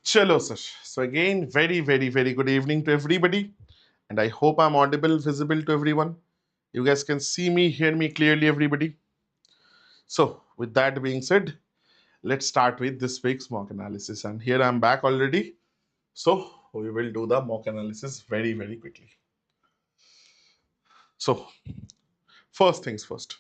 Chalo, sir. So again, very good evening to everybody. And I hope I'm audible, visible to everyone. You guys can see me, hear me clearly, everybody. So with that being said, let's start with this week's mock analysis. And here I'm back already. So we will do the mock analysis very quickly. So first things first.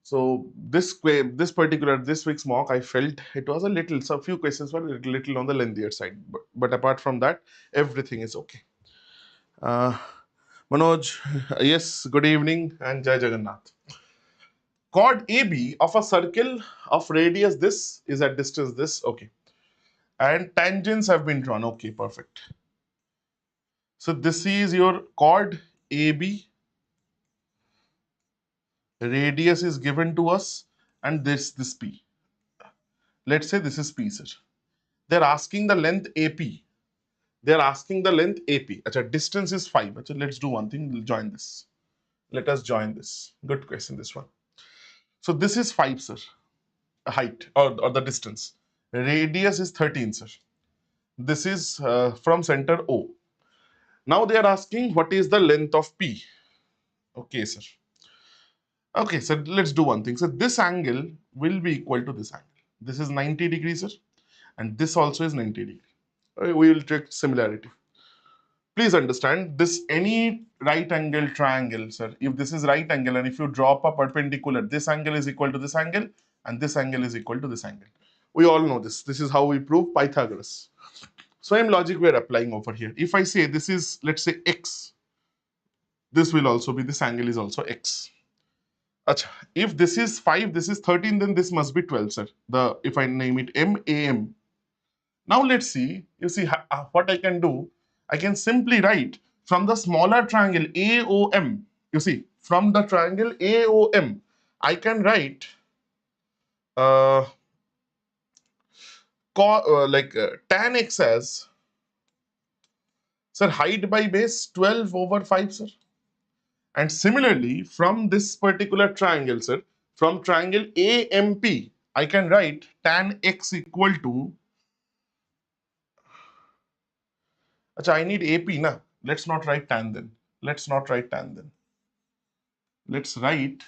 So this week's mock, I felt it was a few questions were a little on the lengthier side. But apart from that, everything is okay. Uh, Manoj, yes, good evening and Jai Jagannath. Chord AB of a circle of radius this is at distance this, okay. And tangents have been drawn, okay, perfect. So this is your chord AB, radius is given to us, and this P. Let's say this is P, sir. They're asking the length AP. They're asking the length AP. Achha, distance is 5. Achha, let's do one thing, we'll join this. Let us join this. Good question, this one. So this is 5, sir. Height or the distance. Radius is 13, sir. This is from center O. Now they are asking what is the length of P. Okay, sir. Okay, so let's do one thing. So this angle will be equal to this angle. This is 90 degrees, sir. And this also is 90 degrees. We will check similarity. Please understand this any right angle triangle, sir. If this is right angle and if you drop a perpendicular, this angle is equal to this angle and this angle is equal to this angle. We all know this. This is how we prove Pythagoras. Same logic we are applying over here. If I say this is, let's say x, this will also be, this angle is also x. Achha, if this is 5, this is 13, then this must be 12, sir. If I name it MAM. Now let's see, you see what I can do. I can simply write from the smaller triangle AOM. You see, from the triangle AOM, I can write tan x as, sir, height by base 12 over 5, sir. And similarly, from this particular triangle, sir, from triangle AMP, I can write tan x equal to, achha, I need AP, na? Let's not write tan then. Let's not write tan then. Let's write,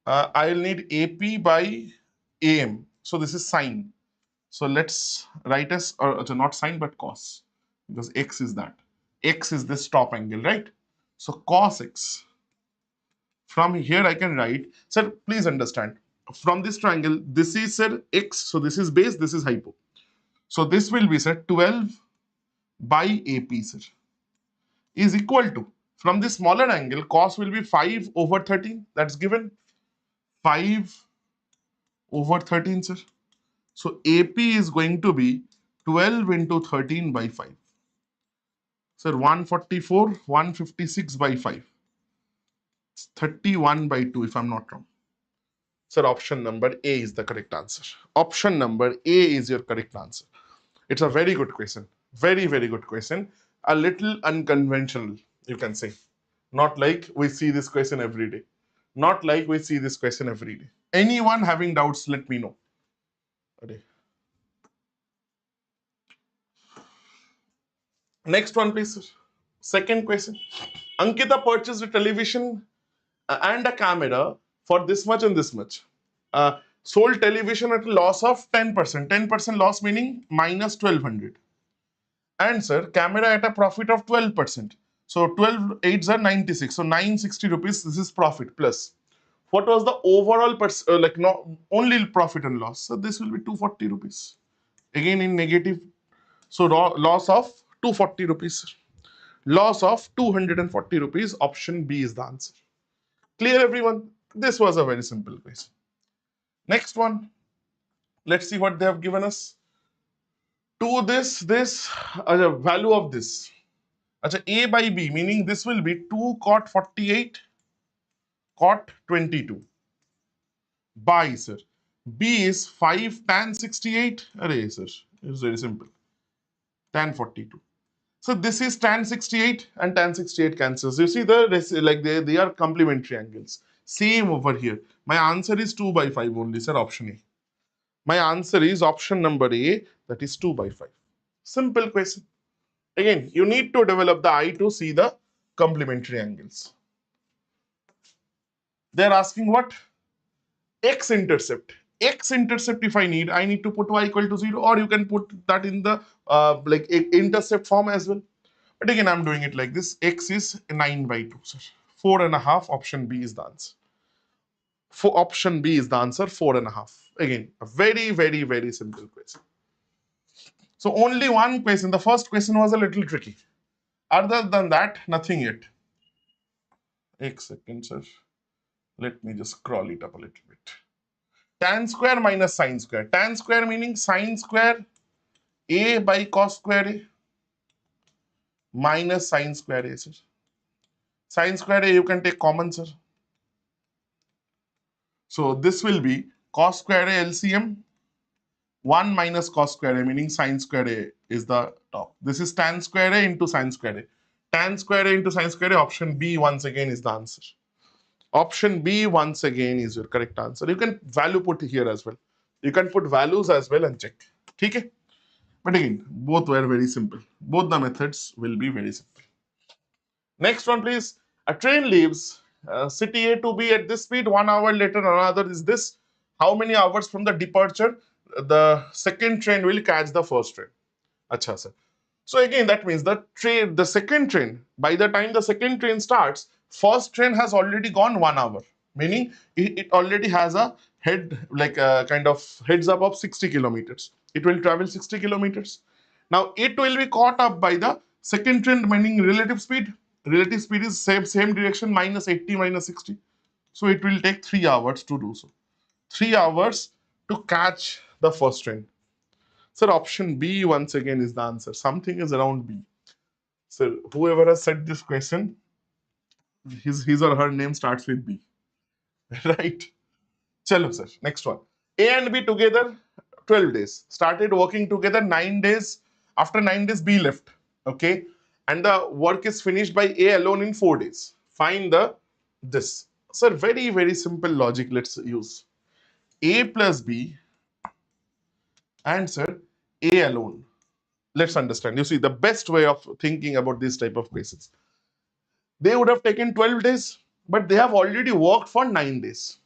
I'll need AP by AM. So this is sine. So let's write as, or not sine, but cos, because x is that. X is this top angle, right? So cos x. From here I can write, sir, please understand, from this triangle, this is, sir, x, so this is base, this is hypo. So this will be, sir, 12 by AP, sir, is equal to, from this smaller angle, cos will be 5 over 13, that's given, 5 over 13, sir. So AP is going to be 12 into 13 by 5. Sir, 144, 156 by 5. 31 by 2 if I'm not wrong. Sir, option number A is the correct answer. Option number A is your correct answer. It's a very good question. Very good question. A little unconventional, you can say. Not like we see this question every day. Not like we see this question every day. Anyone having doubts, let me know. Okay. Next one, please. Second question. Ankita purchased a television and a camera for this much and this much. Sold television at a loss of 10%. 10% loss meaning minus 1200. And sir, camera at a profit of 12%. So 12 8s are 96. So 960 rupees. This is profit plus. What was the overall only profit and loss? So this will be 240 rupees. Again in negative. So loss of 240 rupees. Loss of 240 rupees. Option B is the answer. Clear, everyone? This was a very simple question. Next one. Let's see what they have given us. To this value of this. Achha, A by B, meaning this will be 2 cot 48 cot 22 by, sir. B is 5 tan 68. Array, sir. It's very simple. Tan 42. So this is tan 68 and tan 68 cancels. You see they are complementary angles. Same over here. My answer is 2 by 5 only, sir. Option A. My answer is option number A, that is 2 by 5. Simple question. Again, you need to develop the eye to see the complementary angles. They're asking what? X-intercept. X-intercept, if I need to put y equal to 0, or you can put that in the like intercept form as well. But again, I'm doing it like this. X is 9 by 2, sir. 4.5, option B is the answer. For option B is the answer, 4.5. Again, a very, very, very simple question. So only one question. The first question was a little tricky. Other than that, nothing yet. One second, sir. Let me just scroll it up a little bit. Tan square minus sine square. Tan square meaning sine square A by cos square A minus sine square A, sir. Sine square A you can take common, sir. So this will be cos square A LCM 1 minus cos square A, meaning sine square A is the top. This is tan square A into sine square A. Tan square A into sine square A, option B once again is the answer. Option B once again is your correct answer. You can value put here as well. You can put values as well and check. Okay? But again, both were very simple. Both the methods will be very simple. Next one, please. A train leaves city A to B at this speed. 1 hour later, another is this. How many hours from the departure the second train will catch the first train? Acha, sir. So again, that means the second train, by the time the second train starts, first train has already gone 1 hour, meaning it already has a head, like a kind of heads up of 60 kilometers. It will travel 60 kilometers. Now it will be caught up by the second train, meaning relative speed. Relative speed is same direction, minus 80 minus 60. So it will take 3 hours to do so. 3 hours to catch the first train. Sir, option B once again is the answer. Something is around B. Sir, whoever has said this question, his or her name starts with B. Right? Chalo, sir. Next one. A and B together 12 days. Started working together 9 days. After 9 days, B left. Okay. And the work is finished by A alone in 4 days. Find this. Sir, very, very simple logic. Let's use A plus B and sir, A alone. Let's understand. You see, the best way of thinking about this type of questions. They would have taken 12 days, but they have already worked for 9 days.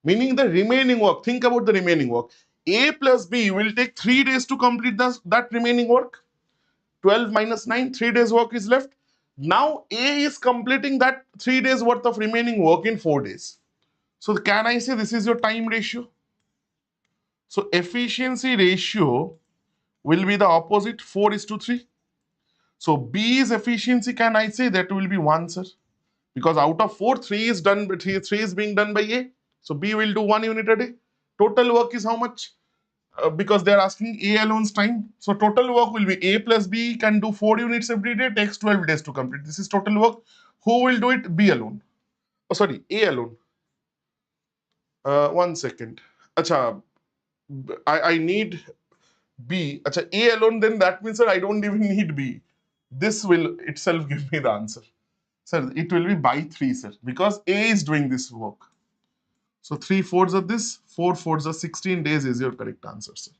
Meaning the remaining work, think about the remaining work. A plus B will take 3 days to complete that remaining work. 12 minus 9, 3 days work is left. Now A is completing that 3 days worth of remaining work in 4 days. So can I say this is your time ratio? So efficiency ratio will be the opposite, 4:3. So B's efficiency, can I say that will be 1, sir? Because out of 4, 3 is done, but 3 is being done by A. So B will do 1 unit a day. Total work is how much? Because they're asking A alone's time. So total work will be A plus B can do 4 units every day, takes 12 days to complete. This is total work. Who will do it? B alone. Oh, sorry, A alone. 1 second. Acha, I need B. Acha, A alone, then that means, sir, I don't even need B. This will itself give me the answer. Sir, it will be by 3, sir, because A is doing this work. So 3 fours of this, 4 fours of 16 days is your correct answer, sir.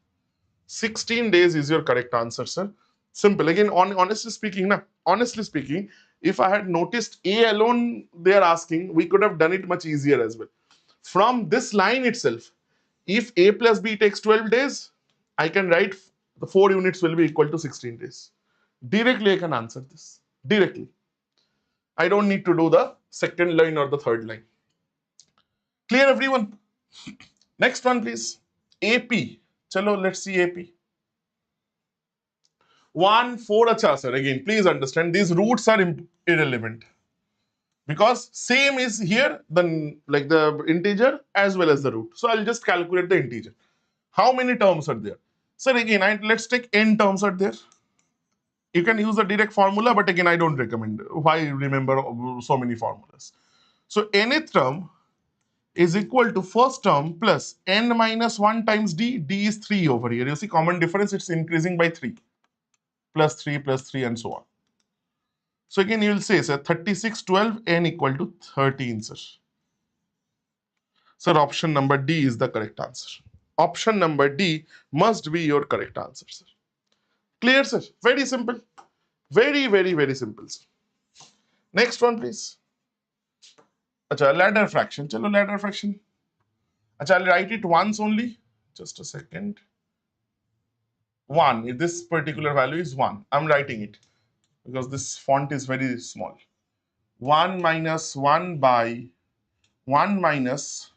16 days is your correct answer, sir. Simple. Again, honestly speaking, if I had noticed A alone they are asking, we could have done it much easier as well. From this line itself, if A plus B takes 12 days, I can write the 4 units will be equal to 16 days. Directly I can answer this. Directly. I don't need to do the second line or the third line. Clear, everyone? Next one, please. AP. Chalo, let's see AP. 1, 4, acha, sir. Again, please understand, these roots are irrelevant. Because same is here, like the integer as well as the root. So I'll just calculate the integer. How many terms are there? Sir, again, let's take n terms are there. You can use the direct formula, but again, I don't recommend. Why remember so many formulas? So nth term is equal to first term plus n minus 1 times d. D is 3 over here. You see common difference, it's increasing by 3. Plus 3 and so on. So again, you will say, sir, 36, 12, n equal to 13, sir. Sir, option number D is the correct answer. option number D must be your correct answer, sir. Clear, sir? Very simple. Very, very, very simple, sir. Next one, please. Acha, ladder fraction. Chalo, ladder fraction. Acha, I'll write it once only. Just a second. 1. This particular value is 1. I'm writing it because this font is very small. 1 minus 1 by 1 minus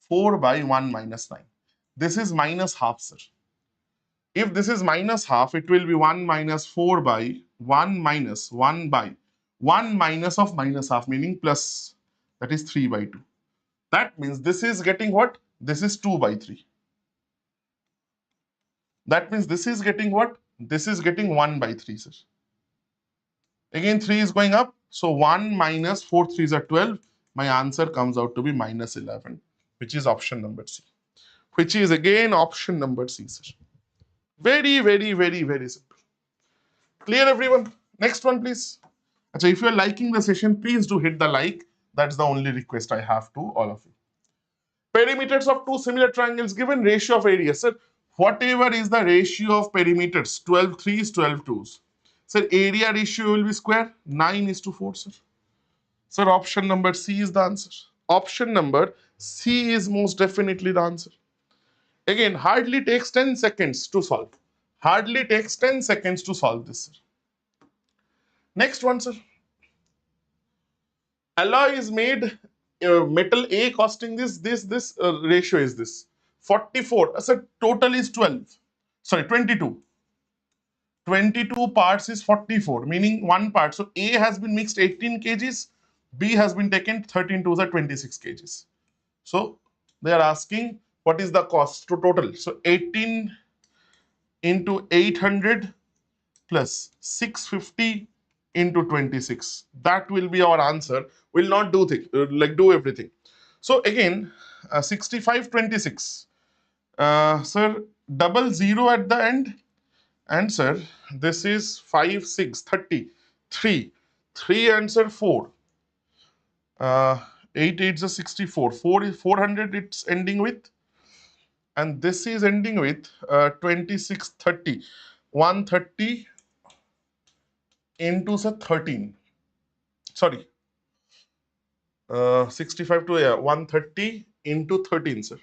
4 by 1 minus 9. This is minus half, sir. If this is minus half, it will be 1 minus 4 by 1 minus 1 by 1 minus of minus half, meaning plus. That is 3 by 2. That means this is getting what? This is 2 by 3. That means this is getting what? This is getting 1 by 3, sir. Again, 3 is going up. So 1 minus 4 3s are 12. My answer comes out to be minus 11, which is option number C. Which is again option number C, sir. Very, very, very, very simple. Clear, everyone? Next one, please. So if you're liking the session, please do hit the like. That's the only request I have to all of you. Perimeters of two similar triangles given, ratio of area. Sir, whatever is the ratio of perimeters, 12 3s, 12 2s. Sir, area ratio will be square, 9:4, sir. Sir, option number C is the answer. Option number C is most definitely the answer. Again, hardly takes 10 seconds to solve. Hardly takes 10 seconds to solve this, sir. Next one, sir. Alloy is made, metal A costing this ratio is this. 44, sir, total is 12. Sorry, 22. 22 parts is 44, meaning 1 part. So A has been mixed 18 kgs, B has been taken 13 2s are 26 kgs. So they are asking what is the cost to total. So 18 into 800 plus 650 into 26. That will be our answer. We'll not do do everything. So again, 65 26. Sir, double 0 at the end. And sir, this is 5 6 30 3 3 answer 4. 8 8 is 64. 4 is 400. It's ending with, and this is ending with 26 30. 130 into sir 13. Sorry. 65 to 130 into 13, sir.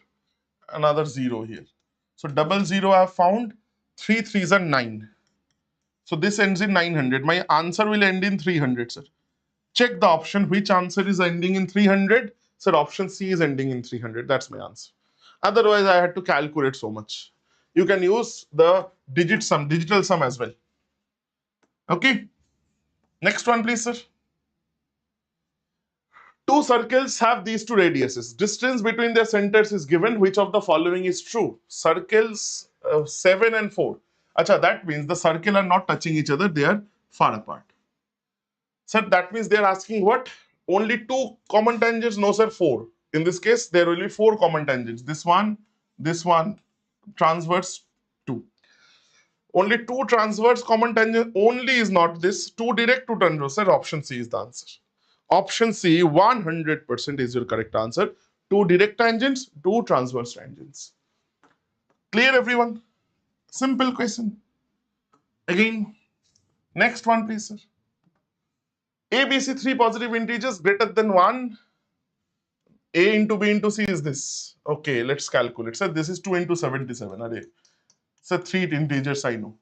Another 0 here. So double 0 I have found. 3 3s are 9. So this ends in 900. My answer will end in 300, sir. Check the option. Which answer is ending in 300? Sir, option C is ending in 300. That's my answer. Otherwise, I had to calculate so much. You can use the digital sum as well. Okay. Next one, please, sir. Two circles have these two radiuses. Distance between their centers is given. Which of the following is true? Circles 7 and 4. Acha, that means the circle are not touching each other. They are far apart. Sir, that means they are asking what? Only 2 common tangents? No, sir, 4. In this case, there will be 4 common tangents. This one, transverse 2. Only 2 transverse common tangents only is not this. 2 direct, 2 transverse. Sir, option C is the answer. Option C, 100% is your correct answer. 2 direct tangents, 2 transverse tangents. Clear, everyone? Simple question. Again, next one, please, sir. A, B, C, 3 positive integers greater than 1. A into B into C is this. Okay, let's calculate. Sir, this is 2 into 77. Array. Sir, 3 integers I know.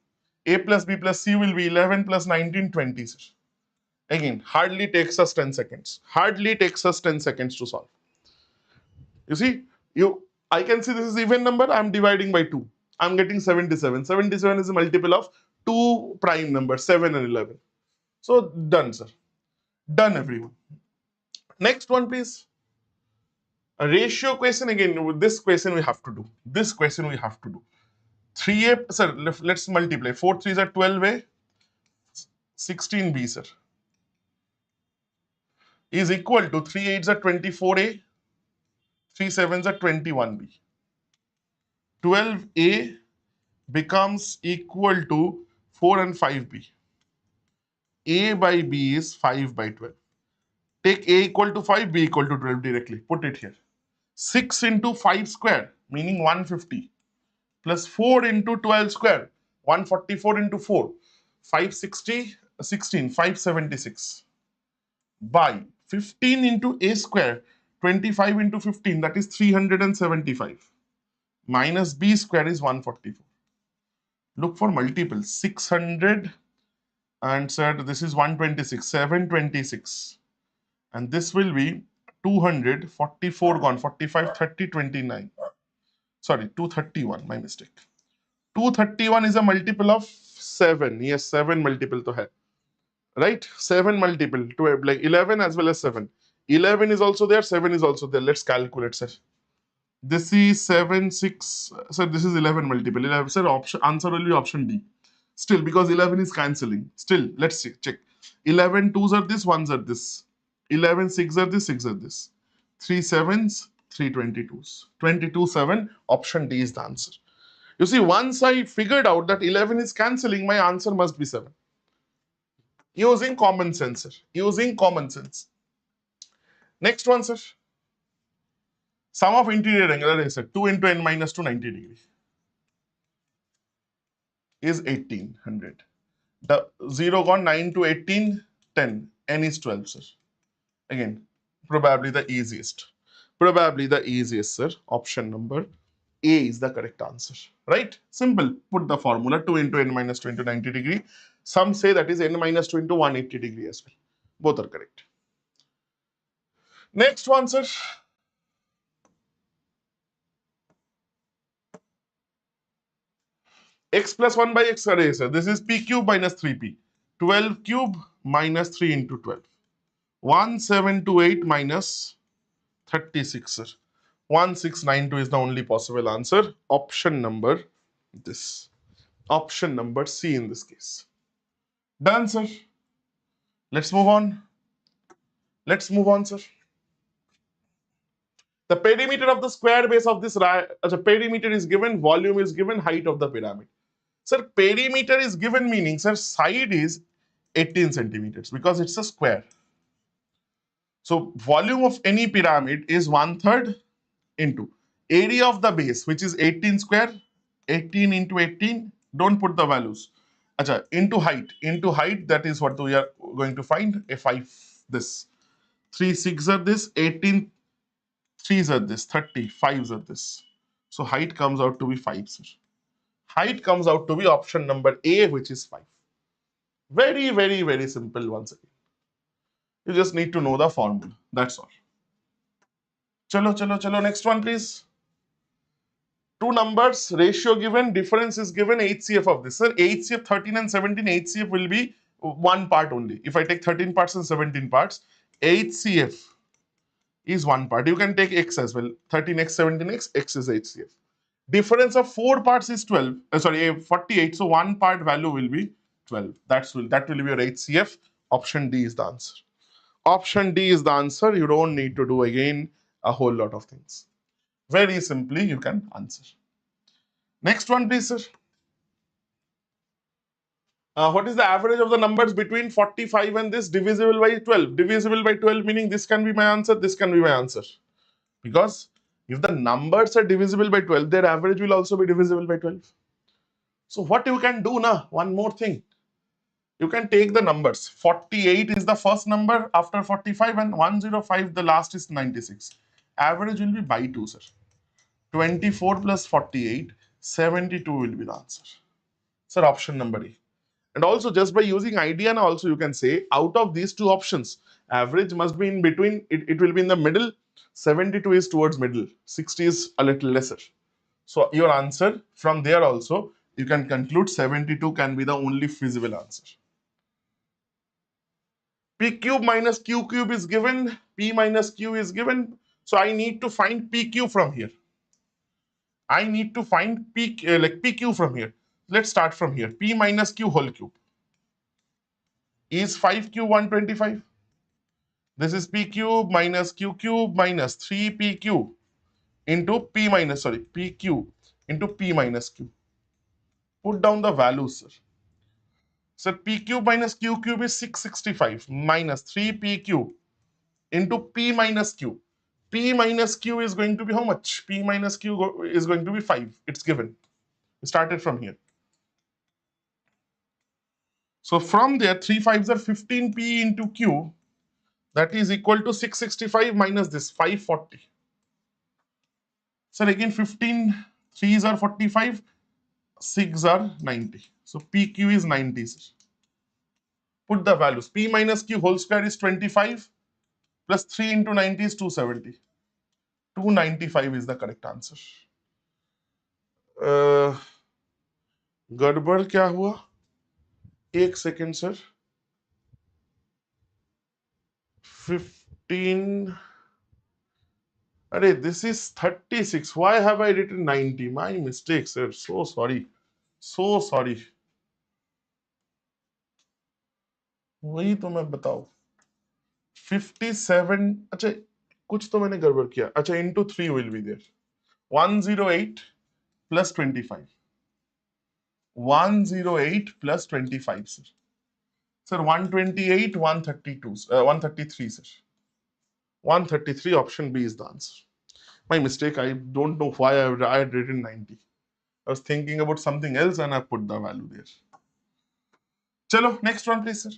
A plus B plus C will be 11 plus 19, 20, sir. Again, hardly takes us 10 seconds. Hardly takes us 10 seconds to solve. You see, I can see this is even number. I'm dividing by 2. I'm getting 77. 77 is a multiple of 2 prime numbers, 7 and 11. So, done, sir. Done, everyone. Next one, please. A ratio question. Again, with this question we have to do. This question we have to do. 3A, sir, let's multiply. 4 3s are 12A. 16B, sir, is equal to 3 8s are 24A. 3 7s are 21B. 12A becomes equal to 4 and 5B. A by B is 5 by 12. Take A equal to 5, B equal to 12 directly. Put it here. 6 into 5 square. meaning 150, plus 4 into 12 square, 144 into 4, 560, 16, 576, by 15 into a square, 25 into 15, that is 375, minus b square is 144. Look for multiples, 600, and said this is 126, 726, and this will be 200, 44 gone, 45, 30, 29. Sorry, 231, my mistake. 231 is a multiple of 7. Yes, 7 multiple to hai. Right? 7 multiple to have like 11 as well as 7. 11 is also there, 7 is also there. Let's calculate, sir. This is 7, 6. Sir, this is 11 multiple. 11, sir, answer will be option D. Still, because 11 is cancelling. Still, let's check. 11 2s are this, 1s are this. 11 6 are this, 6 are this. 3 7s, 3 22s. 22 7, option D is the answer. You see, once I figured out that 11 is cancelling, my answer must be 7. Using common sense, sir. Using common sense. Next one, sir. Sum of interior angle is 2 into n minus 2, 90 degrees. Is 1800. The 0 gone, 9 to 18, 10. N is 12, sir. Again, probably the easiest. Probably the easiest, sir. Option number A is the correct answer. Right? Simple. Put the formula 2 into n minus 2 into 90 degree. Some say that is n minus 2 into 180 degree as well. Both are correct. Next one, sir. X plus 1 by x array, sir. This is p cube minus 3p. 12 cube minus 3 into 12. 1728 minus 36, sir. 1692 is the only possible answer. Option number this. Option number C in this case. Done, sir. Let's move on. Let's move on, sir. The perimeter of the square base of this perimeter is given, volume is given, height of the pyramid. Sir, perimeter is given, meaning, sir, side is 18 centimeters because it's a square. So volume of any pyramid is 1/3 into area of the base, which is 18 square, 18 into 18, don't put the values. Acha, into height, that is what we are going to find, a 5, this. 3 6 are this, 18 3s are this, 30, 5s are this. So height comes out to be 5, sir. Height comes out to be option number A, which is 5. Very, very, very simple once again. You just need to know the formula. That's all. Chalo. Next one, please. Two numbers, ratio given, difference is given, HCF of this. Sir, HCF 13 and 17, HCF will be one part only. If I take 13 parts and 17 parts, HCF is one part. You can take X as well. 13x, 17x, X is HCF. Difference of 4 parts is 48. So one part value will be 12. That will be your HCF. Option D is the answer. Option D is the answer. You don't need to do again a whole lot of things. Very simply, you can answer. Next one, please, sir. What is the average of the numbers between 45 and this divisible by 12? Divisible by 12 meaning this can be my answer, this can be my answer. Because if the numbers are divisible by 12, their average will also be divisible by 12. So what you can do now, one more thing. You can take the numbers. 48 is the first number after 45 and 105, the last is 96. Average will be by 2, sir. 24 plus 48, 72 will be the answer. Sir, option number A. And also just by using idea, also you can say out of these two options, average must be in between, it will be in the middle. 72 is towards middle, 60 is a little lesser. So your answer from there also, you can conclude 72 can be the only feasible answer. P cube minus Q cube is given, P minus Q is given. So I need to find PQ from here. I need to find PQ from here. Let's start from here. P minus Q whole cube is 5Q 125. This is P cube minus Q cube minus 3PQ into PQ into P minus Q. Put down the values, sir. So P cube minus Q cube is 665 minus 3PQ into P minus Q. P minus Q is going to be how much? P minus Q is going to be 5. It's given. We started from here. So from there, 3 5s are 15P into Q. That is equal to 665 minus this 540. So again 15 3s are 45, 6 are 90. So PQ is 90. Sir. Put the values. P minus Q whole square is 25 plus 3 into 90 is 270. 295 is the correct answer. गड़बड़ क्या हुआ? एक second sir. 15. Arey, this is 36. Why have I written 90? My mistake, sir. So sorry. So sorry. वही तो मैं बताऊं. 57. अच्छा कुछ तो मैंने गड़बड़ किया. अच्छा into 3 will be there. 108 plus 25. 108 plus 25, sir. Sir, 128, 132, 133, sir. 133, option B is the answer. My mistake, I don't know why I had written 90. I was thinking about something else and I put the value there. Chalo, next one please, sir.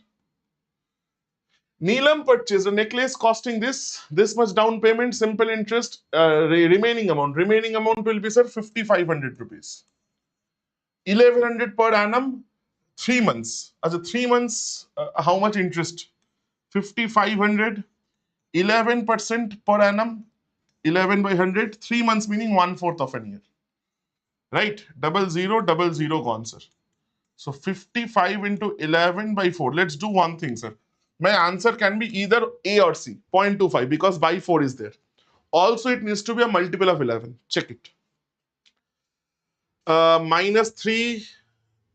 Neelam purchased a necklace costing this much down payment, simple interest, remaining amount. Remaining amount will be, sir, 5,500 rupees. 1,100 per annum, 3 months. As a 3 months, how much interest? 5,500, 11% per annum, 11 by 100, 3 months meaning 1/4 of an year. Right? 0000 gone, sir. So 55 into 11 by 4. Let's do one thing, sir. My answer can be either A or C, 0.25, because by 4 is there. Also, it needs to be a multiple of 11. Check it. Minus 3,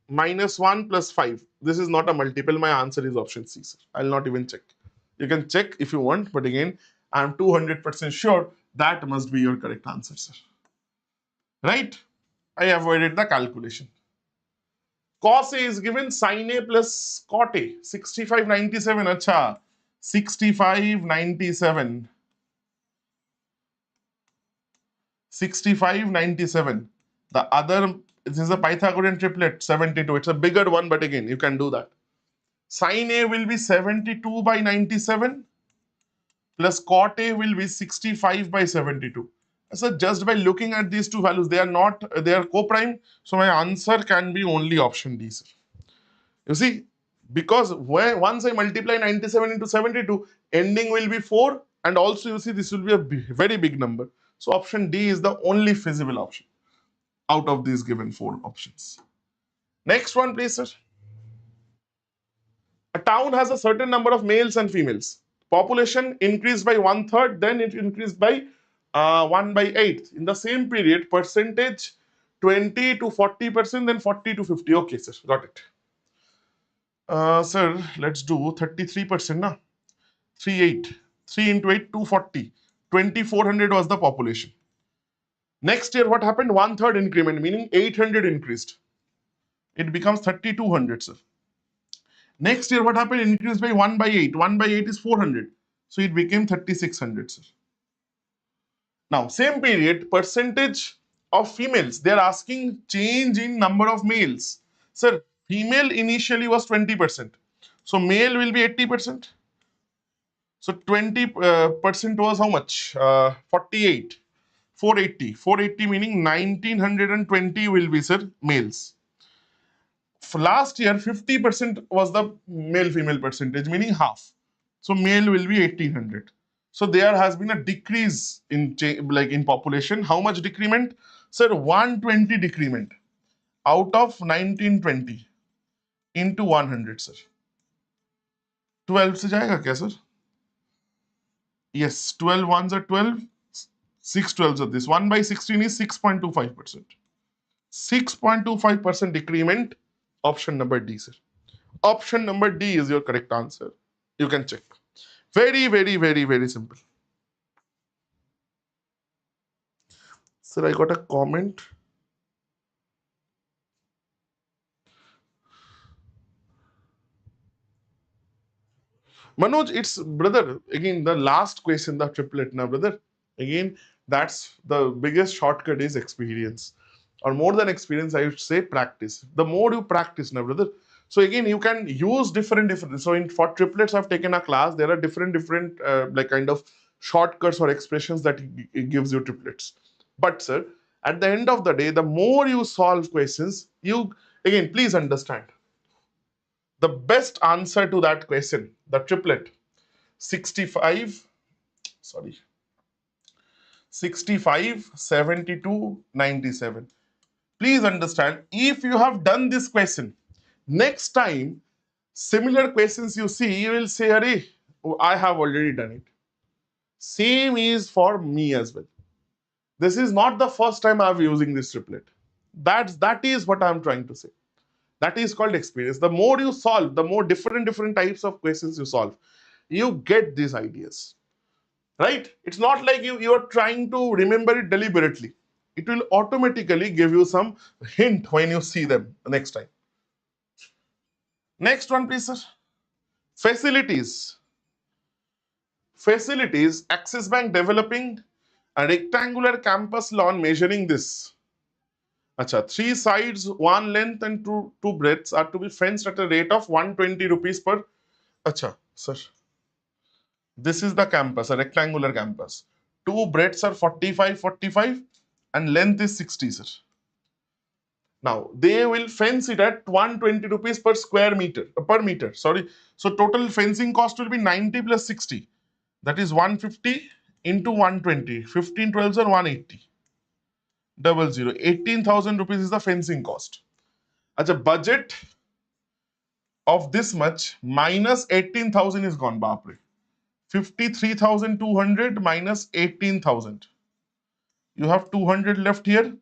minus 1 plus 5. This is not a multiple. My answer is option C, sir. I'll not even check. You can check if you want, but again, I'm 200% sure that must be your correct answer, sir. Right? I avoided the calculation. Cos A is given, sin A plus cot A. 6597. Acha. 6597. 6597. The other, this is a Pythagorean triplet, 72. It's a bigger one, but again, you can do that. Sin A will be 72 by 97 plus cot A will be 65 by 72. So just by looking at these two values, they are co-prime. So my answer can be only option D, sir. You see, because once I multiply 97 into 72, ending will be 4, and also you see this will be a very big number. So option D is the only feasible option out of these given 4 options. Next one, please, sir. A town has a certain number of males and females. Population increased by 1/3, then it increased by 1 by 8. In the same period, percentage 20 to 40%, then 40 to 50. Okay, sir, got it. Sir, let's do 33%, na? 38. 3 into 8, 240. 2,400 was the population. Next year, what happened? 1/3 increment, meaning 800 increased. It becomes 3,200, sir. Next year, what happened? Increased by 1 by 8. 1 by 8 is 400. So it became 3,600, sir. Now, same period, percentage of females. They are asking change in number of males. Sir, female initially was 20%. So male will be 80%. So 20% was how much? 48. 480. 480 meaning 1,920 will be, sir, males. For last year, 50% was the male-female percentage, meaning half. So male will be 1,800. So there has been a decrease in population. How much decrement? Sir, 120 decrement out of 1920 into 100, sir. 12 se jayega kya, sir? Yes, 12 ones are 12, 6 12s are this. 1 by 16 is 6.25%. 6.25% decrement, option number D, sir. Option number D is your correct answer. You can check. Very, very, very, very simple. Sir, I got a comment. Manoj, it's brother. Again, the last question, the triplet now, brother. Again, that's the biggest shortcut is experience, or more than experience, I would say practice. The more you practice, now, brother. So again, you can use different. So in for triplets, I've taken a class. There are different like kind of shortcuts or expressions that it gives you triplets. But sir, at the end of the day, the more you solve questions, you again please understand the best answer to that question, the triplet, 65. Sorry. 65, 72, 97. Please understand, if you have done this question, next time, similar questions you see, you will say, Arey, I have already done it. Same is for me as well. This is not the first time I'm using this triplet. That is what I'm trying to say. That is called experience. The more you solve, the more different types of questions you solve, you get these ideas. Right? It's not like you are trying to remember it deliberately. It will automatically give you some hint when you see them next time. Next one, please, sir. Facilities. Facilities. Axis Bank developing a rectangular campus lawn measuring this. Acha, 3 sides, 1 length and two breadths are to be fenced at a rate of 120 rupees per. Acha, sir. This is the campus, a rectangular campus. Two breadths are 45, and length is 60, sir. Now, they will fence it at 120 rupees per square meter, per meter, sorry. So, total fencing cost will be 90 plus 60. That is 150 into 120. 15 12s are 180. 00. 18,000 rupees is the fencing cost. As a budget of this much minus 18,000 is gone, Bapre. 53,200 minus 18,000. You have 200 left here.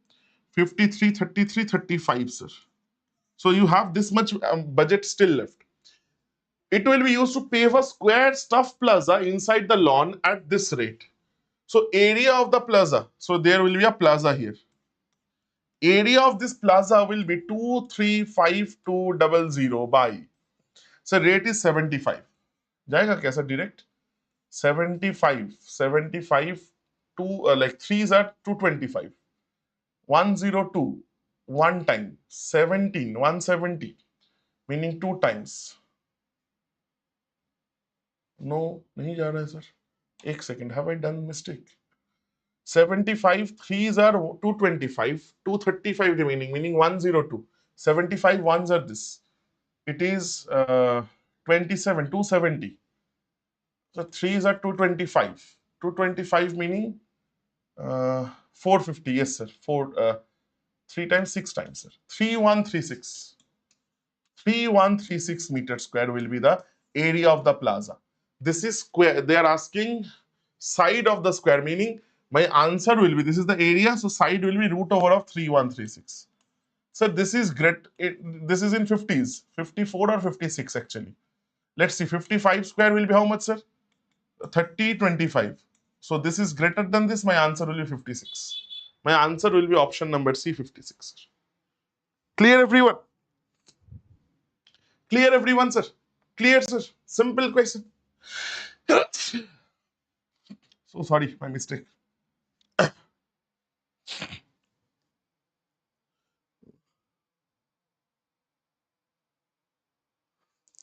53, 33, 35, sir. So you have this much budget still left. It will be used to pave a square stuffed plaza inside the lawn at this rate. So area of the plaza. So there will be a plaza here. Area of this plaza will be 235200 by. So rate is 75. जाएगा कैसा direct? 75 two like 3s are 225. 102 one time 17 170 meaning 2 times. No, नहीं जा रहा है sir. एक second, have I done mistake? 75 3s are 225, 235 remaining meaning 102. 75 ones are this. It is 27 270. So 3s are 225. 225 meaning 450. Yes sir. 3 times 6 times sir. 3136. 3136 meters square will be the area of the plaza. This is square. They are asking side of the square, meaning my answer will be, this is the area, so side will be root over of 3136. So this is great. This is in 50s, 54 or 56 actually. Let's see, 55 square will be how much, sir? 30, 25. So this is greater than this, my answer will be 56. My answer will be option number C, 56. Clear everyone? Clear everyone, sir? Clear, sir? Simple question. So sorry, my mistake.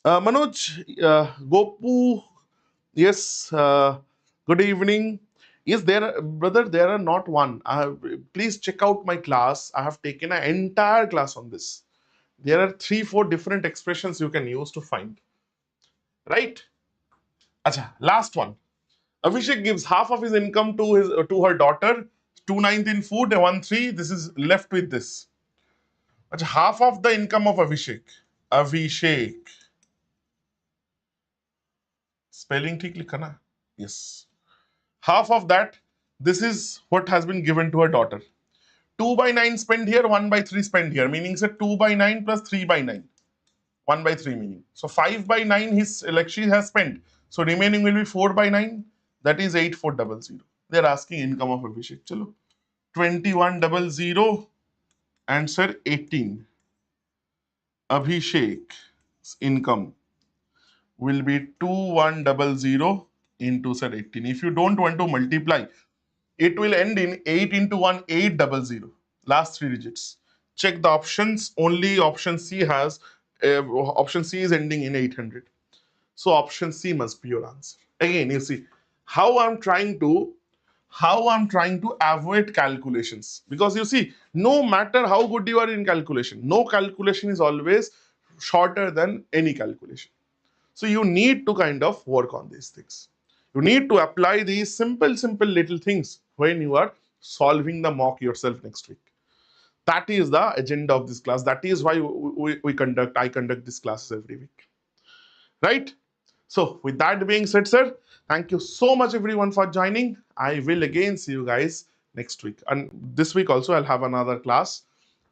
Manoj, Gopu, yes, good evening. Is there, brother, there are not one. Please check out my class. I have taken an entire class on this. There are 3-4 different expressions you can use to find. Right? Acha, last one. Abhishek gives half of his income to her daughter, 2/9 in food, 1/3. This is left with this. Acha, half of the income of Abhishek. Abhishek. Spelling ठीक लिखा ना? Yes. Half of that, this is what has been given to her daughter. 2/9 spent here, 1/3 spent here, meaning say 2/9 plus 3/9. 1/3 meaning. So 5/9 she has spent. So remaining will be 4/9. That is 8400. They are asking income of Abhishek. Chalo. 2100. Answer 18. Abhishek's income will be 2100 into 18. If you don't want to multiply, It will end in 8 into 1, 800. Last three digits. Check the options. Only option C has, option C is ending in 800. So option C must be your answer. Again, you see how I'm trying to avoid calculations, because you see, no matter how good you are in calculation, no calculation is always shorter than any calculation. So you need to kind of work on these things. You need to apply these simple little things when you are solving the mock yourself next week. That is the agenda of this class. That is why I conduct these classes every week. Right? So with that being said, sir, thank you so much everyone for joining. I will again see you guys next week. And this week also I'll have another class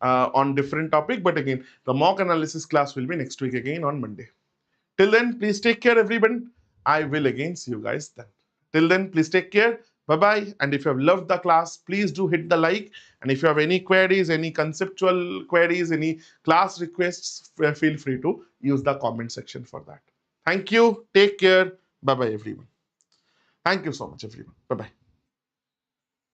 on different topic. But again, the mock analysis class will be next week again on Monday. Till then, please take care, everyone. I will again see you guys then. Till then, please take care. Bye bye. And if you have loved the class, please do hit the like. And if you have any queries, any conceptual queries, any class requests, feel free to use the comment section for that. Thank you. Take care. Bye bye, everyone. Thank you so much, everyone. Bye bye.